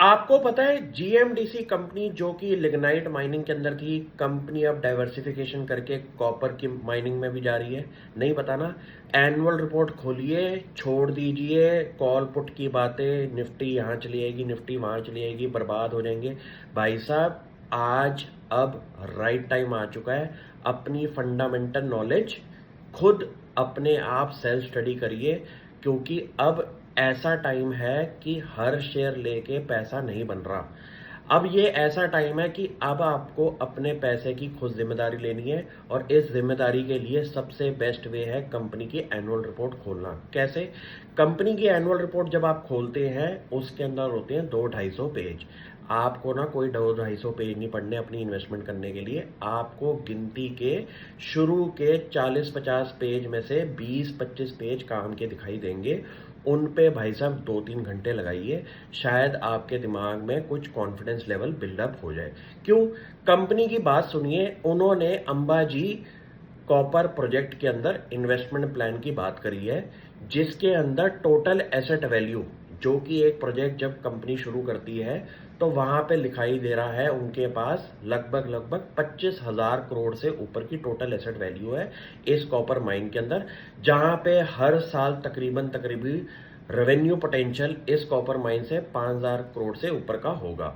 आपको पता है जीएमडीसी कंपनी जो कि लिग्नाइट माइनिंग के अंदर थी, कंपनी अब डाइवर्सिफिकेशन करके कॉपर की माइनिंग में भी जा रही है। नहीं पता ना? एनुअल रिपोर्ट खोलिए, छोड़ दीजिए कॉल पुट की बातें, निफ्टी यहाँ चली आएगी, निफ्टी वहाँ चली आएगी, बर्बाद हो जाएंगे। भाई साहब, आज अब राइट टाइम आ चुका है। अपनी फंडामेंटल नॉलेज खुद अपने आप सेल्फ स्टडी करिए, क्योंकि अब ऐसा टाइम है कि हर शेयर लेके पैसा नहीं बन रहा। अब ये ऐसा टाइम है कि अब आपको अपने पैसे की खुद जिम्मेदारी लेनी है, और इस जिम्मेदारी के लिए सबसे बेस्ट वे है कंपनी की एनुअल रिपोर्ट खोलना। कैसे? कंपनी की एनुअल रिपोर्ट जब आप खोलते हैं, उसके अंदर होते हैं 200-250 पेज। आपको ना कोई 200-250 पेज नहीं पढ़ने अपनी इन्वेस्टमेंट करने के लिए। आपको गिनती के शुरू के 40-50 पेज में से 20-25 पेज काम के दिखाई देंगे। उन पे भाई साहब 2-3 घंटे लगाइए, शायद आपके दिमाग में कुछ कॉन्फिडेंस लेवल बिल्डअप हो जाए। क्यों? कंपनी की बात सुनिए। उन्होंने अंबाजी कॉपर प्रोजेक्ट के अंदर इन्वेस्टमेंट प्लान की बात करी है, जिसके अंदर टोटल एसेट वैल्यू, जो कि एक प्रोजेक्ट जब कंपनी शुरू करती है तो वहां पे लिखाई दे रहा है उनके पास लगभग 25,000 करोड़ से ऊपर की टोटल एसेट वैल्यू है इस कॉपर माइन के अंदर, जहां पे हर साल तकरीबन रेवेन्यू पोटेंशियल इस कॉपर माइन से 5,000 करोड़ से ऊपर का होगा।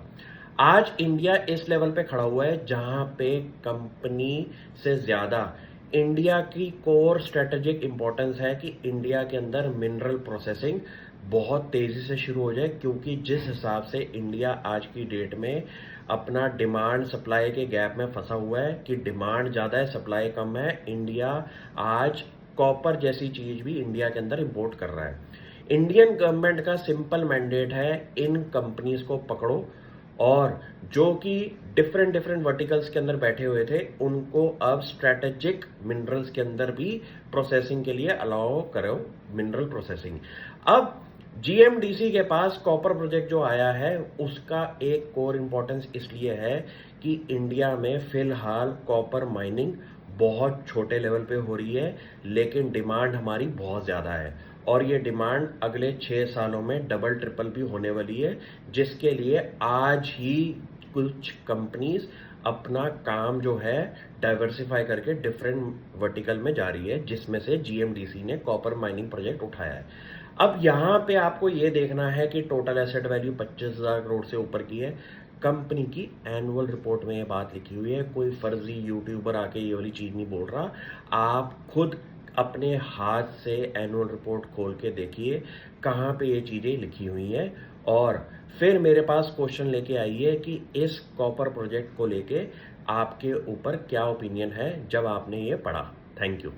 आज इंडिया इस लेवल पे खड़ा हुआ है जहां पे कंपनी से ज्यादा इंडिया की कोर स्ट्रेटेजिक इंपॉर्टेंस है कि इंडिया के अंदर मिनरल प्रोसेसिंग बहुत तेजी से शुरू हो जाए, क्योंकि जिस हिसाब से इंडिया आज की डेट में अपना डिमांड सप्लाई के गैप में फंसा हुआ है कि डिमांड ज़्यादा है, सप्लाई कम है। इंडिया आज कॉपर जैसी चीज़ भी इंडिया के अंदर इंपोर्ट कर रहा है। इंडियन गवर्नमेंट का सिंपल मैंडेट है, इन कंपनीज को पकड़ो, और जो कि डिफरेंट वर्टिकल्स के अंदर बैठे हुए थे उनको अब स्ट्रेटेजिक मिनरल्स के अंदर भी प्रोसेसिंग के लिए अलाउ करो, मिनरल प्रोसेसिंग। अब जीएमडीसी के पास कॉपर प्रोजेक्ट जो आया है, उसका एक कोर इंपॉर्टेंस इसलिए है कि इंडिया में फिलहाल कॉपर माइनिंग बहुत छोटे लेवल पे हो रही है, लेकिन डिमांड हमारी बहुत ज़्यादा है, और ये डिमांड अगले 6 सालों में डबल ट्रिपल भी होने वाली है, जिसके लिए आज ही कुछ कंपनीज अपना काम जो है डाइवर्सिफाई करके डिफरेंट वर्टिकल में जा रही है, जिसमें से जीएमडीसी ने कॉपर माइनिंग प्रोजेक्ट उठाया है। अब यहाँ पे आपको ये देखना है कि टोटल एसेट वैल्यू 25,000 करोड़ से ऊपर की है। कंपनी की एनुअल रिपोर्ट में ये बात लिखी हुई है, कोई फर्जी यूट्यूबर आके ये वाली चीज नहीं बोल रहा। आप खुद अपने हाथ से एनुअल रिपोर्ट खोल के देखिए कहाँ पे ये चीजें लिखी हुई हैं, और फिर मेरे पास क्वेश्चन लेके आइए कि इस कॉपर प्रोजेक्ट को लेके आपके ऊपर क्या ओपिनियन है जब आपने ये पढ़ा। Thank you.